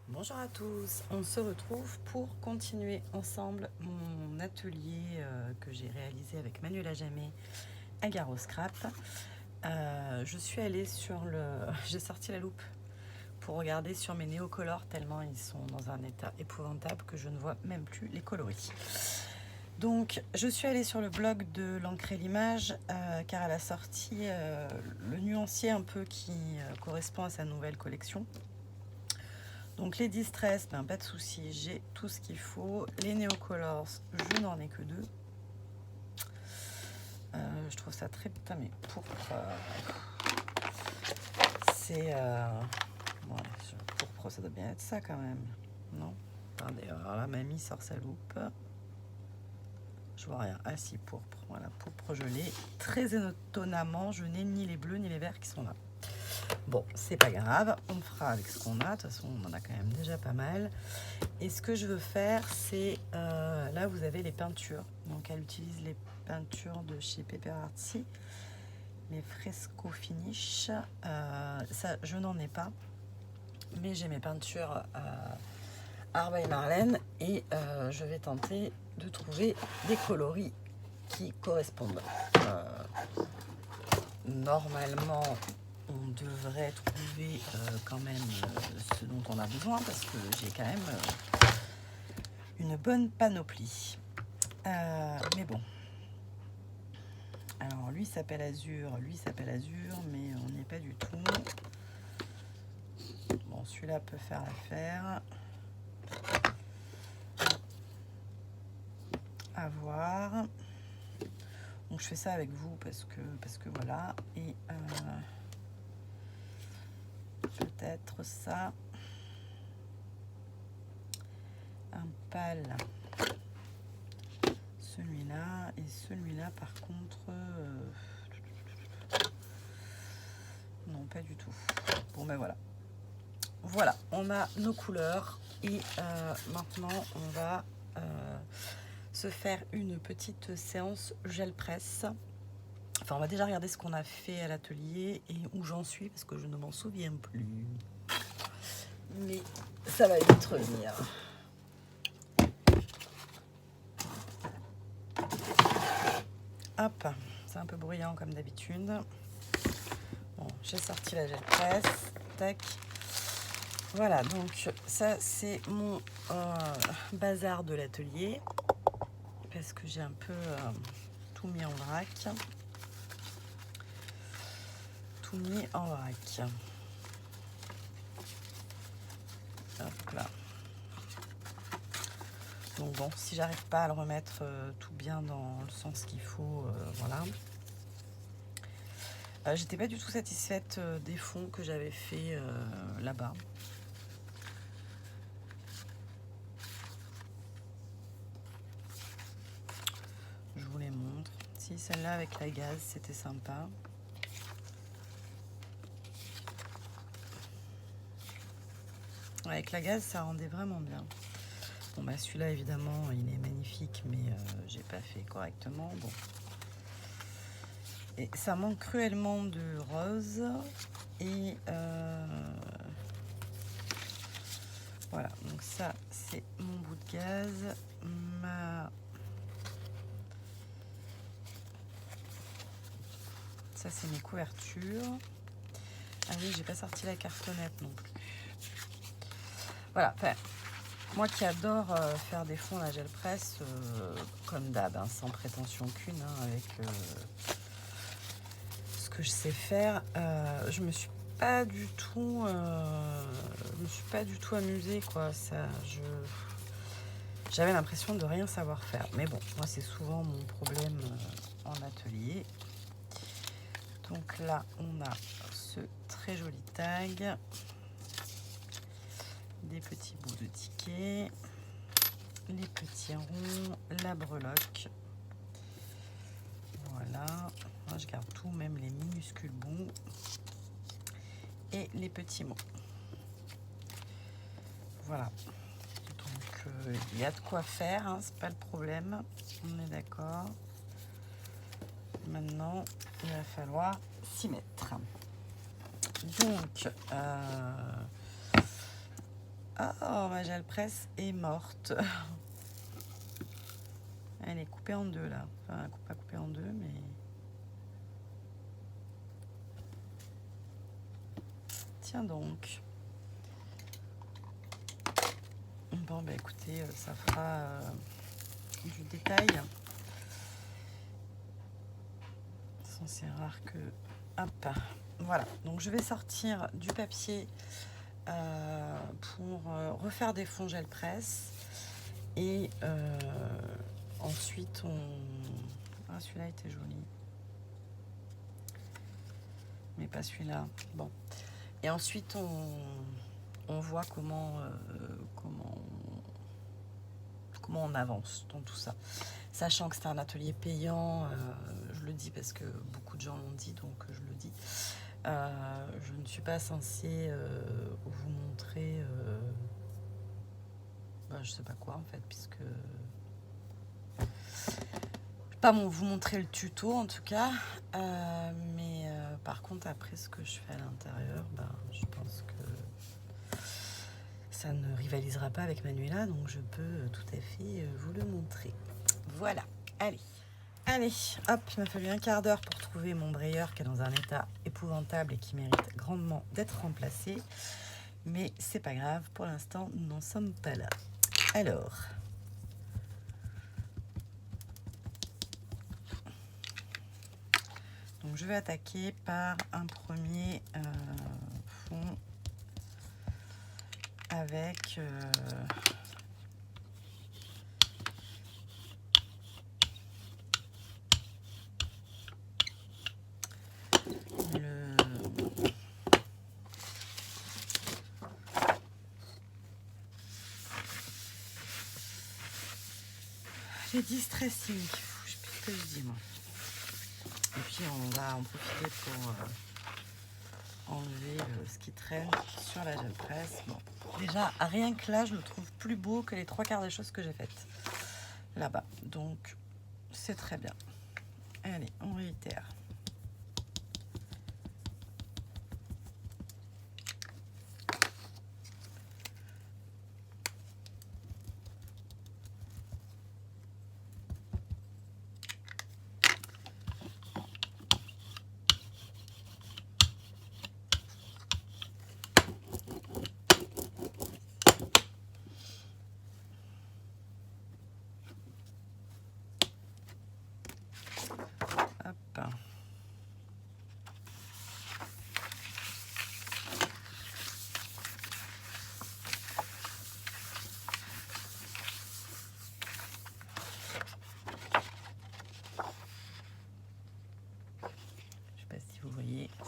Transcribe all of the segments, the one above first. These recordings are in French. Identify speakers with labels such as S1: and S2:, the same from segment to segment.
S1: Bonjour à tous, on se retrouve pour continuer ensemble mon atelier que j'ai réalisé avec Manuela Jammet à Garo Scrap. Je suis allée sur le... J'ai sorti la loupe pour regarder sur mes néocolores tellement ils sont dans un état épouvantable que je ne vois même plus les coloris. Donc je suis allée sur le blog de l'Ancrer l'image car elle a sorti le nuancier un peu qui correspond à sa nouvelle collection. Donc les distress, pas de souci, j'ai tout ce qu'il faut. Les neocolors, je n'en ai que deux. Je trouve ça très... Putain mais pourpre... c'est... Ouais, pourpre, ça doit bien être ça quand même. Non? Attendez, alors là, mamie sort sa loupe. Je vois rien. Ah si, pourpre. Voilà, pourpre, je l'ai. Très étonnamment, je n'ai ni les bleus ni les verts qui sont là. Bon, c'est pas grave, on fera avec ce qu'on a. De toute façon, on en a quand même déjà pas mal. Et ce que je veux faire, c'est... là, vous avez les peintures. Donc, elle utilise les peintures de chez Paper Artsy. Les fresco finish. Ça, je n'en ai pas. Mais j'ai mes peintures Arba et Marlène. Et je vais tenter de trouver des coloris qui correspondent. Normalement, on devrait trouver quand même ce dont on a besoin parce que j'ai quand même une bonne panoplie. Mais bon. Alors lui s'appelle Azur, mais on n'y est pas du tout. Bon, celui-là peut faire l'affaire. À voir. Donc je fais ça avec vous parce que voilà. Et peut-être ça. Un pâle. Celui-là et celui-là par contre non pas du tout. Bon ben voilà, on a nos couleurs et maintenant on va se faire une petite séance gel presse. Enfin on va déjà regarder ce qu'on a fait à l'atelier et où j'en suis parce que je ne m'en souviens plus, mais ça va vite revenir. Hop, c'est un peu bruyant comme d'habitude. Bon, j'ai sorti la gel presse. Tac. Voilà, donc ça c'est mon bazar de l'atelier. Parce que j'ai un peu tout mis en vrac. Tout mis en vrac. Hop là. Donc bon, si j'arrive pas à le remettre tout bien dans le sens qu'il faut, voilà. J'étais pas du tout satisfaite des fonds que j'avais fait là-bas. Je vous les montre. Si, celle-là avec la gaze, c'était sympa. Avec la gaze, ça rendait vraiment bien. Bon, bah celui-là, évidemment, il est magnifique, mais j'ai pas fait correctement. Bon. Et ça manque cruellement de rose. Et voilà, donc ça, c'est mon bout de gaz. Ça, c'est mes couvertures. Ah oui, j'ai pas sorti la cartonnette non plus. Voilà, enfin, moi qui adore faire des fonds à la gel presse, comme d'hab, hein, sans prétention qu'une, hein, avec ce que je sais faire, je me suis pas du tout amusée, quoi. Ça, j'avais l'impression de rien savoir faire. Mais bon, moi c'est souvent mon problème en atelier. Donc là, on a ce très joli tag, des petits bouts de tickets, les petits ronds, la breloque. Voilà, moi je garde tout, même les minuscules bouts et les petits mots. Voilà, donc il y a de quoi faire, hein, c'est pas le problème, on est d'accord. Maintenant, il va falloir s'y mettre. Donc, Oh, ma gel presse est morte. Elle est coupée en deux là. Enfin, pas coupée en deux, mais... Tiens donc. Bon, bah écoutez, ça fera du détail. C'est rare que... Hop, voilà. Donc je vais sortir du papier pour refaire des fonds gel presse. Et ensuite, Ah, celui-là était joli. Mais pas celui-là. Bon. Et ensuite, on voit comment on avance dans tout ça. Sachant que c'est un atelier payant, je le dis parce que beaucoup de gens l'ont dit, donc je le dis. Je ne suis pas censée vous montrer... je sais pas quoi en fait, puisque... Pas vous montrer le tuto en tout cas, mais par contre après ce que je fais à l'intérieur, je pense que ça ne rivalisera pas avec Manuela, donc je peux tout à fait vous le montrer. Voilà, allez, hop, il m'a fallu un quart d'heure pour trouver mon brayeur qui est dans un état épouvantable et qui mérite grandement d'être remplacé, mais c'est pas grave, pour l'instant nous n'en sommes pas là. Alors... Donc je vais attaquer par un premier fond avec les distressing. Je sais plus ce que je dis moi. Et puis on va en profiter pour enlever ce qui traîne sur la gel presse. Bon, déjà rien que là je le trouve plus beau que les trois quarts des choses que j'ai faites là-bas. Donc c'est très bien. Allez, on réitère.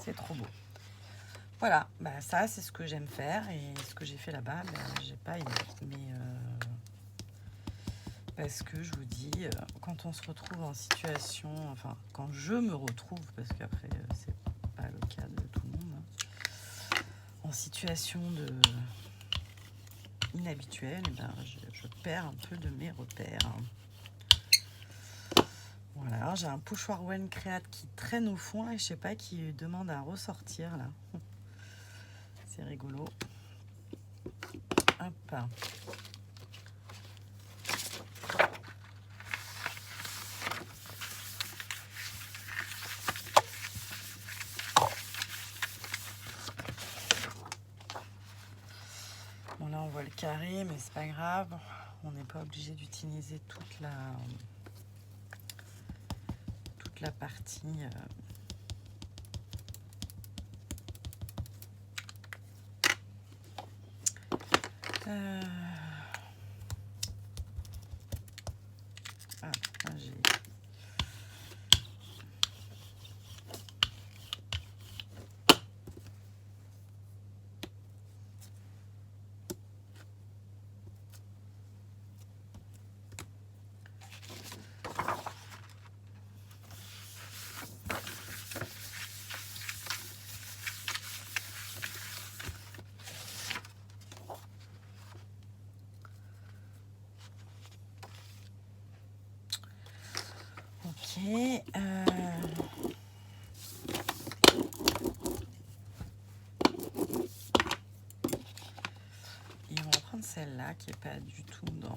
S1: C'est trop beau. Voilà, ça c'est ce que j'aime faire et ce que j'ai fait là-bas, j'ai pas aimé. Mais parce que je vous dis, quand on se retrouve en situation, enfin quand je me retrouve, parce qu'après c'est pas le cas de tout le monde, hein, en situation de inhabituelle, je perds un peu de mes repères. Voilà, j'ai un pochoir One Create qui traîne au fond et je sais pas, qui demande à ressortir là. C'est rigolo. Hop. Bon là on voit le carré, mais c'est pas grave. On n'est pas obligé d'utiliser toute la partie. J'ai... Ok. Et on va celle-là qui est pas du tout dans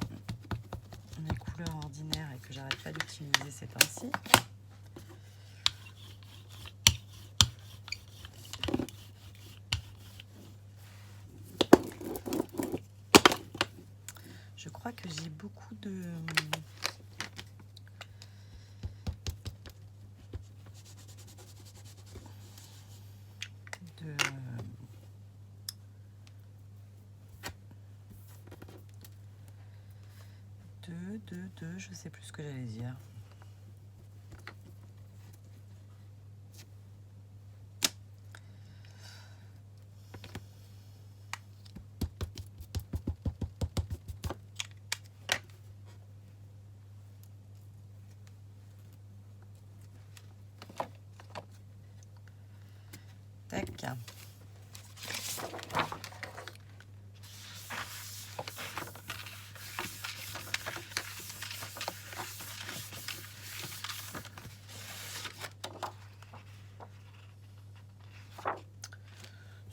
S1: mes couleurs ordinaires et que j'arrête pas d'utiliser ces temps-ci. Je crois que j'ai beaucoup de je sais plus ce que j'allais dire. Tac.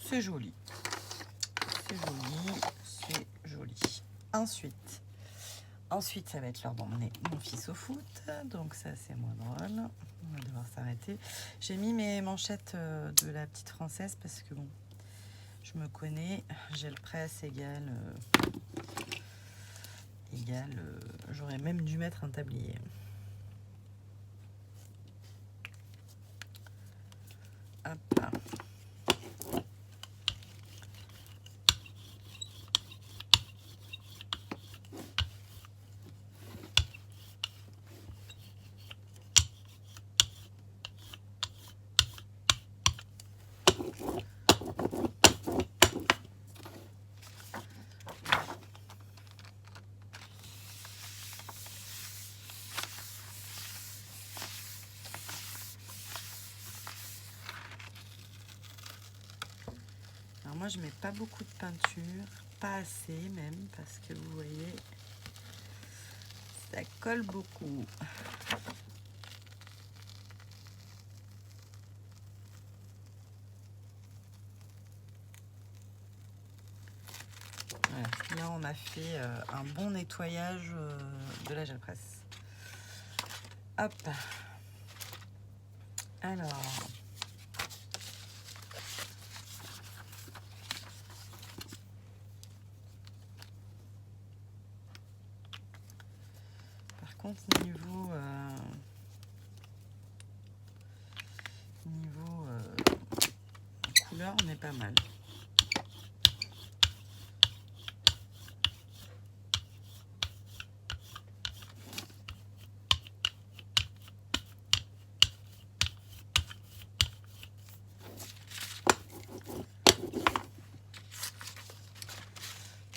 S1: C'est joli. C'est joli. C'est joli. Ensuite, ça va être l'heure d'emmener mon fils au foot. Donc ça, c'est moins drôle. On va devoir s'arrêter. J'ai mis mes manchettes de la petite française parce que bon, je me connais. J'ai le presse égal. J'aurais même dû mettre un tablier. Hop. Alors moi, je mets pas beaucoup de peinture, pas assez même, parce que vous voyez, ça colle beaucoup. Voilà. Là, on a fait un bon nettoyage de la gel presse. Hop. Alors. Par contre, niveau couleur, on est pas mal.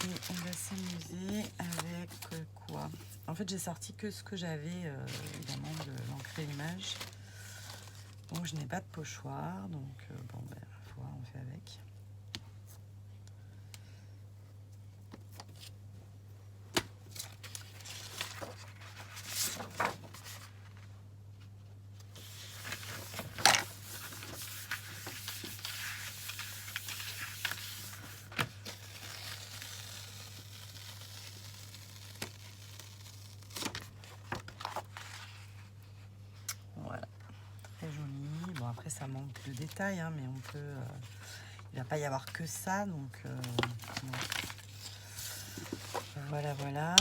S1: Et on va s'amuser avec quoi? En fait, j'ai sorti que ce que j'avais, évidemment, de l'encre image. Donc, je n'ai pas de pochoir. Donc, bon, ben, faut voir, on fait avec. Après, ça manque de détails, hein, mais on peut. Il va pas y avoir que ça, donc voilà, voilà.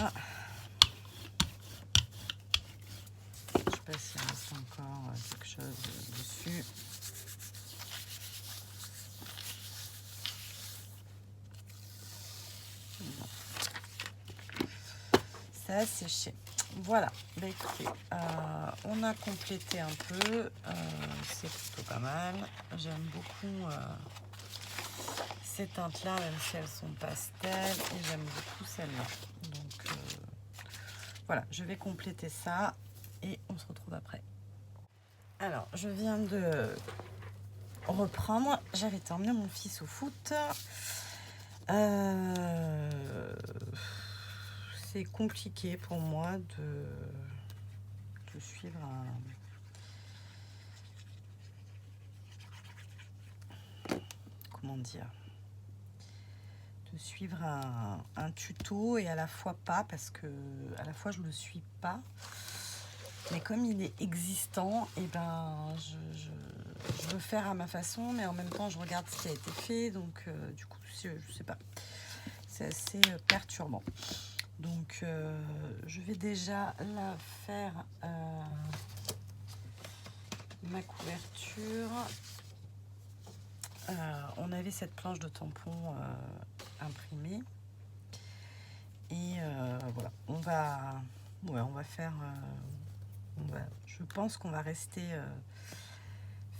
S1: Je sais pas s'il reste encore quelque chose dessus. Ça a séché. Voilà, bah écoutez, on a complété un peu, c'est plutôt pas mal. J'aime beaucoup ces teintes-là, même si elles sont pastel, et j'aime beaucoup celle-là. Donc voilà, je vais compléter ça et on se retrouve après. Alors, je viens de reprendre, j'avais emmené mon fils au foot. C'est compliqué pour moi de suivre comment dire, de suivre un tuto et à la fois pas, parce que à la fois je le suis pas, mais comme il est existant, et ben je veux faire à ma façon, mais en même temps je regarde ce qui a été fait, donc du coup je sais pas, c'est assez perturbant. Donc je vais déjà là faire ma couverture. On avait cette planche de tampon imprimée et voilà, on va faire je pense qu'on va rester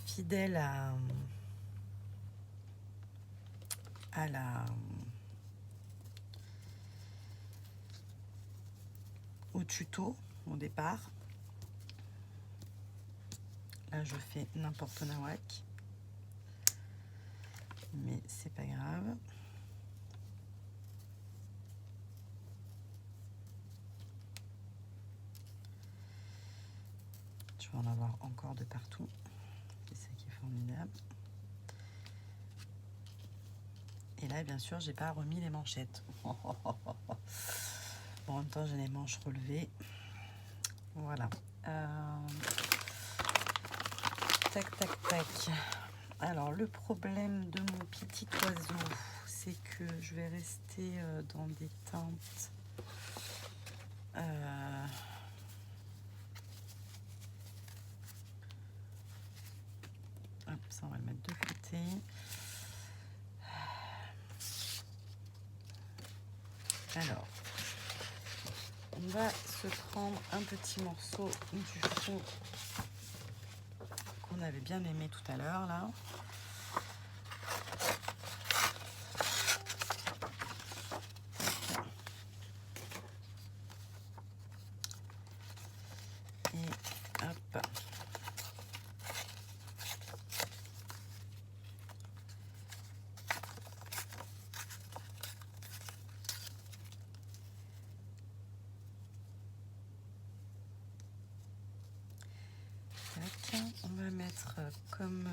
S1: fidèle au tuto au départ. Là je fais n'importe nawak, mais c'est pas grave. Je vais en avoir encore de partout, c'est ça qui est formidable. Et là bien sûr j'ai pas remis les manchettes. Bon, en même temps j'ai les manches relevées, voilà. Tac tac tac. Alors le problème de mon petit oiseau, c'est que je vais rester dans des teintes hop, ça on va le mettre de côté. Alors on va se prendre un petit morceau du fond qu'on avait bien aimé tout à l'heure là. Et hop. On va mettre comme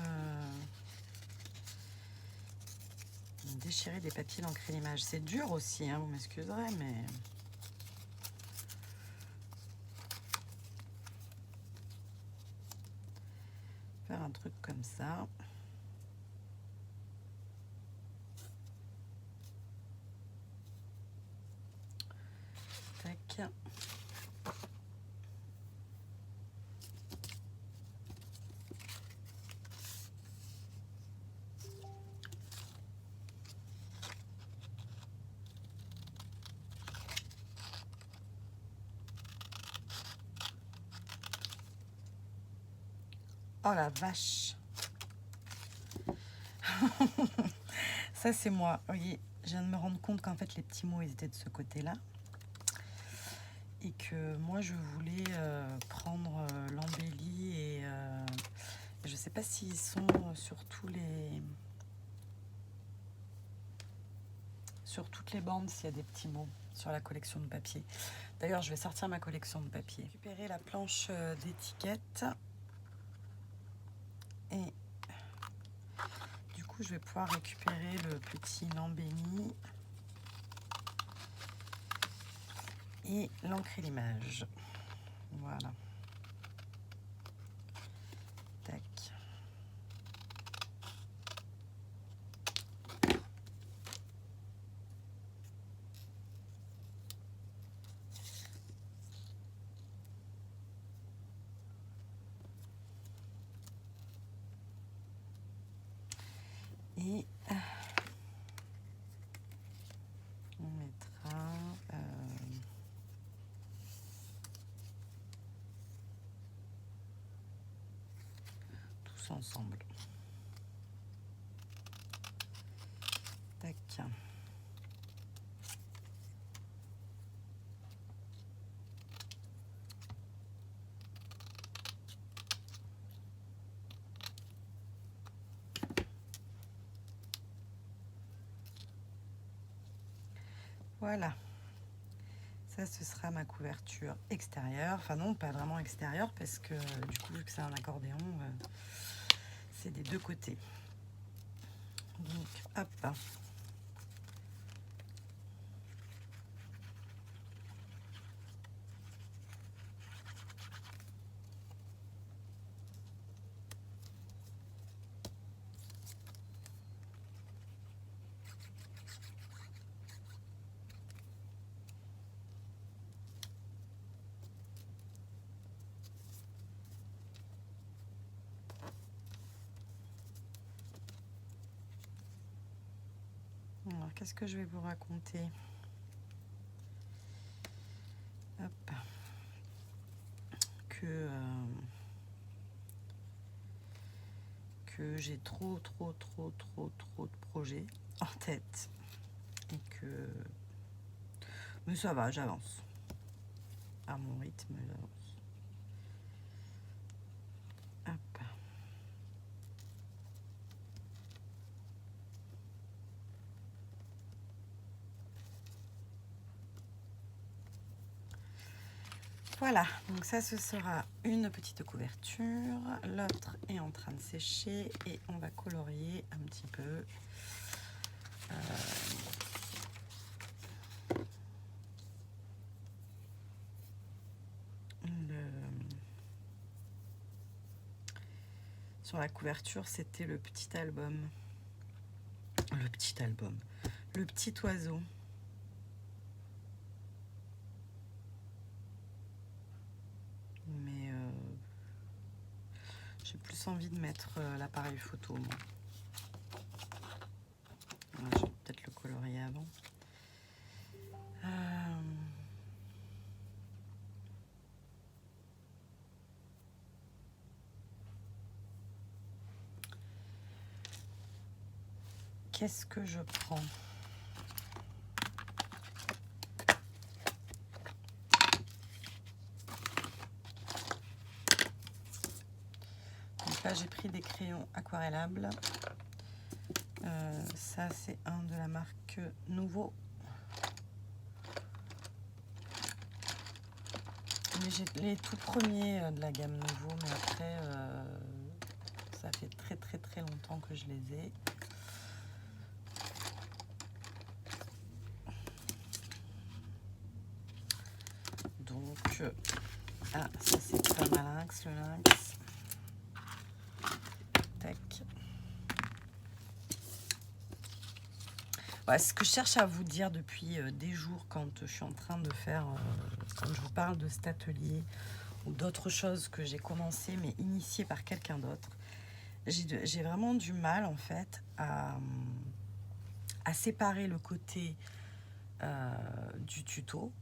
S1: déchirer des papiers d'encre l'image. C'est dur aussi, hein, vous m'excuserez, mais faire un truc comme ça. Tac. Oh la vache. Ça c'est moi. Vous voyez, je viens de me rendre compte qu'en fait les petits mots ils étaient de ce côté-là. Et que moi je voulais prendre l'embellie et je sais pas s'ils sont sur toutes les bandes, s'il y a des petits mots sur la collection de papier. D'ailleurs je vais sortir ma collection de papier, récupérer la planche d'étiquette et du coup je vais pouvoir récupérer le petit embellie et l'encre et l'image. Voilà. Tac. Et on mettra tous ensemble. Tac. Voilà. Ça, ce sera ma couverture extérieure. Enfin non, pas vraiment extérieure, parce que du coup, vu que c'est un accordéon, c'est des deux côtés. Donc, hop. qu'est-ce que je vais vous raconter? Hop. Que j'ai trop de projets en tête et que... Mais ça va, j'avance. À mon rythme, j'avance. Hop. Voilà, donc ça ce sera une petite couverture. L'autre est en train de sécher et on va colorier un petit peu. Sur la couverture, c'était le petit album. Le petit album. Le petit oiseau. Mais j'ai plus envie de mettre l'appareil photo, moi. Ouais, je vais peut-être le colorier avant. Qu'est-ce que je prends? Donc là, j'ai pris des crayons aquarellables. Ça, c'est un de la marque Nouveau. Mais j'ai les tout premiers de la gamme Nouveau, mais après, ça fait très longtemps que je les ai. Donc, ah, ça c'est pas mal lynx, le lynx. Tac. Ouais, ce que je cherche à vous dire depuis des jours quand je suis en train de faire, quand je vous parle de cet atelier ou d'autres choses que j'ai commencé mais initiées par quelqu'un d'autre, j'ai vraiment du mal en fait à séparer le côté du tuto.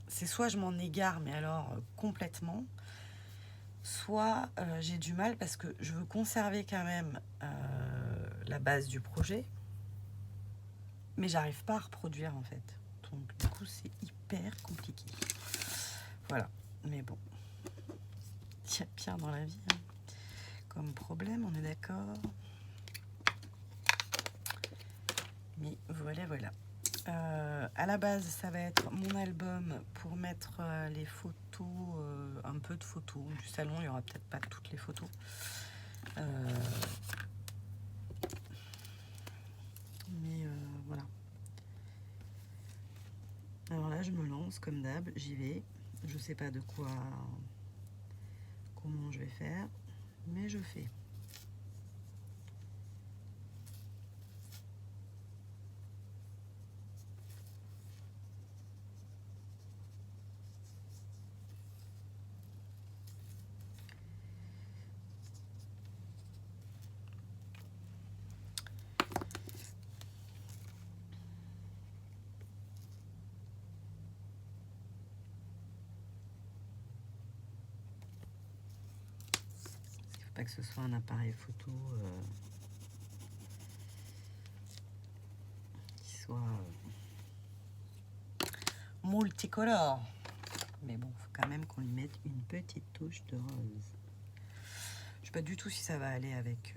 S1: C'est soit je m'en égare mais alors complètement, soit j'ai du mal parce que je veux conserver quand même la base du projet. Mais j'arrive pas à reproduire en fait. Donc du coup c'est hyper compliqué. Voilà. Mais bon. Il y a pire dans la vie. Hein. Comme problème, on est d'accord. Mais voilà. À la base, ça va être mon album pour mettre les photos, un peu de photos du salon. Il n'y aura peut-être pas toutes les photos. Mais voilà. Alors là, je me lance comme d'hab, j'y vais. Je sais pas de quoi, comment je vais faire, mais je fais. Pas que ce soit un appareil photo qui soit multicolore. Mais bon, faut quand même qu'on lui mette une petite touche de rose. Je sais pas du tout si ça va aller avec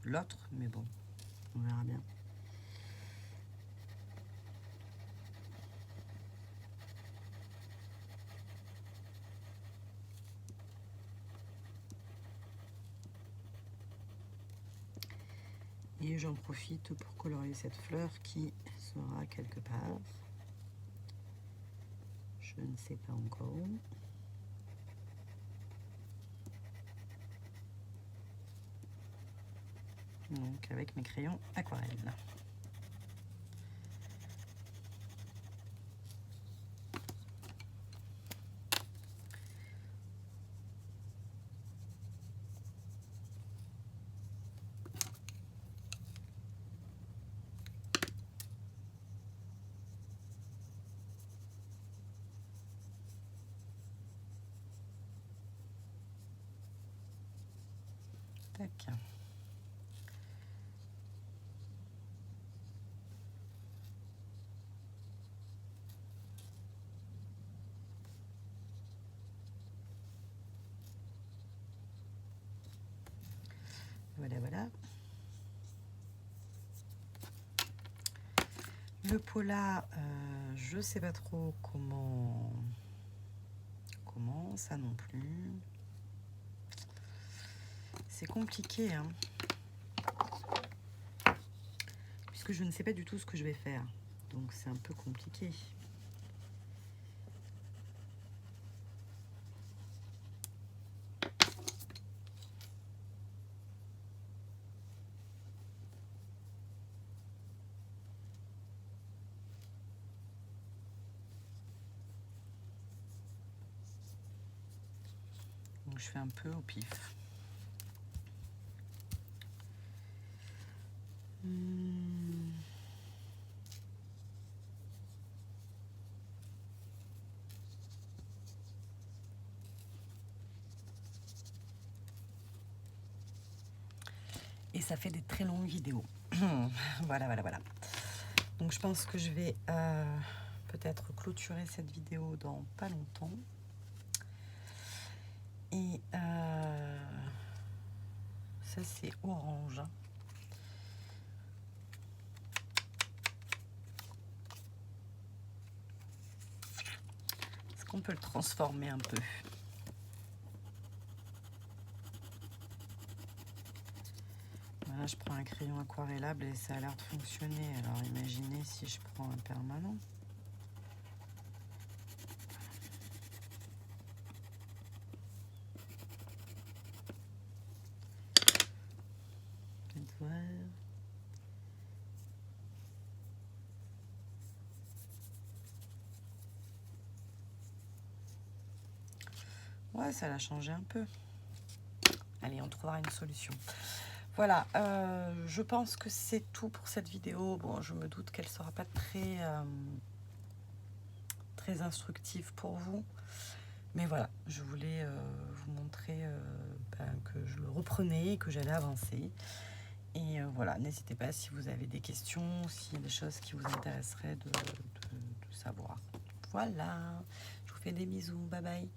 S1: l'autre, mais bon, on verra bien. Et j'en profite pour colorier cette fleur qui sera quelque part. Je ne sais pas encore. Donc avec mes crayons aquarelle. Tac. Voilà, voilà. Le pot là, je sais pas trop comment ça non plus. C'est compliqué, hein, puisque je ne sais pas du tout ce que je vais faire. Donc c'est un peu compliqué. Donc je fais un peu au pif. Et ça fait des très longues vidéos. Voilà, voilà, voilà. Donc je pense que je vais peut-être clôturer cette vidéo dans pas longtemps. Et ça c'est orange. Est-ce qu'on peut le transformer un peu? Voilà, je prends un crayon aquarellable et ça a l'air de fonctionner. Alors imaginez si je prends un permanent. Ouais, ça l'a changé un peu. Allez, on trouvera une solution. Voilà, je pense que c'est tout pour cette vidéo. Bon, je me doute qu'elle ne sera pas très instructive pour vous. Mais voilà, je voulais vous montrer que je le reprenais, que j'allais avancer. Et voilà, n'hésitez pas si vous avez des questions, s'il y a des choses qui vous intéresseraient de savoir. Voilà, je vous fais des bisous, bye bye.